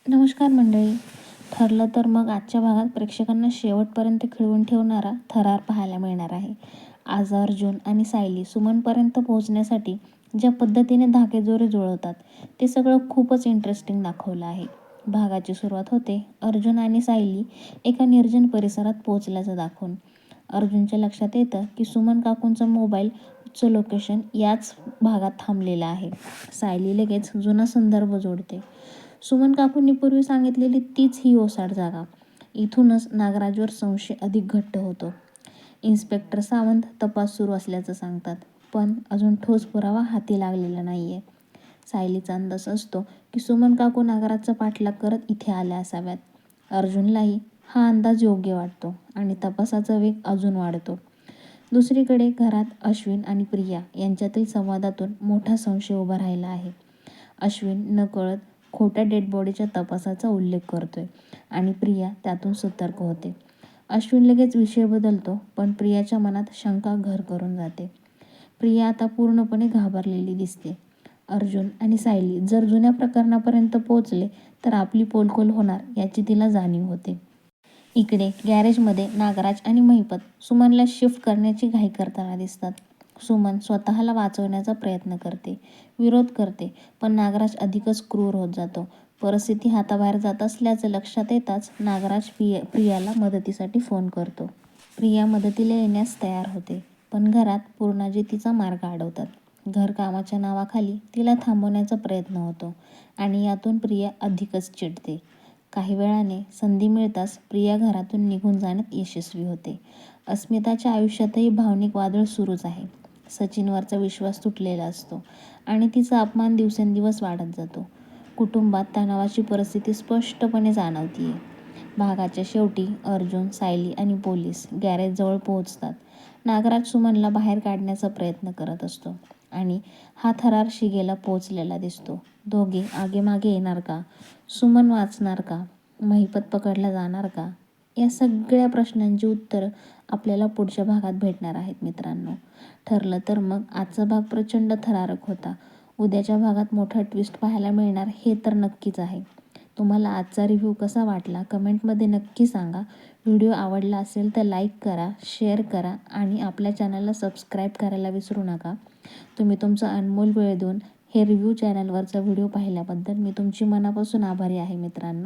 नमस्कार मंडळी. ठरलं तर मग आजच्या भागात प्रेक्षकांना शेवटपर्यंत खिळवून ठेवणारा थरार पाहायला मिळणार आहे. आज अर्जुन आणि सायली सुमनपर्यंत पोहोचण्यासाठी ज्या पद्धतीने धागेदोरे जुळवतात ते सगळं खूपच इंटरेस्टिंग दाखवलं आहे. भागाची सुरुवात होते अर्जुन आणि सायली एका निर्जन परिसरात पोहोचल्याचं दाखवून. अर्जुनच्या लक्षात येतं की सुमन काकूंचा मोबाईलचं लोकेशन याच भागात थांबलेलं आहे. सायली लगेच जुना संदर्भ जोडते. सुमन काकूंनी पूर्वी सांगितलेली तीच ही ओसाड जागा. इथूनच नागराजवर संशय अधिक घट्ट होतो. इन्स्पेक्टर सावंत तपास सुरू असल्याचं सांगतात, पण अजून ठोस पुरावा हाती लागलेला नाहीये. सायलीचा अंदाज असतो की सुमन काकू नागराजचा पाठलाग करत इथे आल्या असाव्यात. अर्जुनलाही हा अंदाज योग्य वाटतो आणि तपासाचा वेग अजून वाढतो. दुसरीकडे घरात अश्विन आणि प्रिया यांच्यातील संवादातून मोठा संशय उभा राहिला आहे. अश्विन नकळत खोट्या डेडबॉडीच्या तपासाचा उल्लेख करतोय आणि प्रिया त्यातून सतर्क होते. अश्विन लगेच विषय बदलतो, पण प्रियाच्या मनात शंका घर करून जाते. प्रिया आता पूर्णपणे घाबरलेली दिसते. अर्जुन आणि सायली जर जुन्या प्रकरणापर्यंत पोहोचले तर आपली पोलखोल होणार याची तिला जाणीव होते. इकडे गॅरेजमध्ये नागराज आणि महिपत सुमनला शिफ्ट करण्याची घाई करताना दिसतात. सुमन स्वतःला वाचवण्याचा प्रयत्न करते, विरोध करते, पण नागराज अधिकच क्रूर होत जातो. परिस्थिती हाताबाहेर जात असल्याचं लक्षात येताच नागराज प्रियाला मदतीसाठी फोन करतो. प्रिया मदतीला येण्यास तयार होते, पण घरात पूर्णाजी तिचा मार्ग अडवतात. घरकामाच्या नावाखाली तिला थांबवण्याचा प्रयत्न होतो आणि यातून प्रिया अधिकच चिडते. काही वेळाने संधी मिळताच प्रिया घरातून निघून जाण्यात यशस्वी होते. अस्मिताच्या आयुष्यातही भावनिक वादळ सुरूच आहे. सचिनवरचा विश्वास तुटलेला असतो आणि तिचा अपमान दिवसेंदिवस वाढत जातो. कुटुंबात तणावाची परिस्थिती स्पष्टपणे जाणवतीये. भागाच्या शेवटी अर्जुन, सायली आणि पोलीस गॅरेजजवळ पोहोचतात. नागराज सुमनला बाहेर काढण्याचा प्रयत्न करत असतो आणि हा थरार शिगेला पोहोचलेला दिसतो. दोघे आगेमागे येणार का? सुमन वाचणार का? महिपत पकडला जाणार का? या सगळ्या प्रश्नांची उत्तरं आपल्याला पुढच्या भागात भेटणार आहेत मित्रांनो. ठरलं तर मग आजचा भाग प्रचंड थरारक होता. उद्याच्या भागात मोठा ट्विस्ट पाहायला मिळणार हे तर नक्कीच आहे. तुम्हाला आजचा रिव्ह्यू कसा वाटला कमेंटमध्ये नक्की सांगा. व्हिडिओ आवडला असेल तर लाईक करा, शेअर करा आणि आपल्या चॅनलला सबस्क्राईब करायला विसरू नका. तुम्ही तुमचा अनमोल वेळ देऊन हे रिव्ह्यू चॅनलवरचा व्हिडिओ पाहिल्याबद्दल मी तुमची मनापासून आभारी आहे मित्रांनो.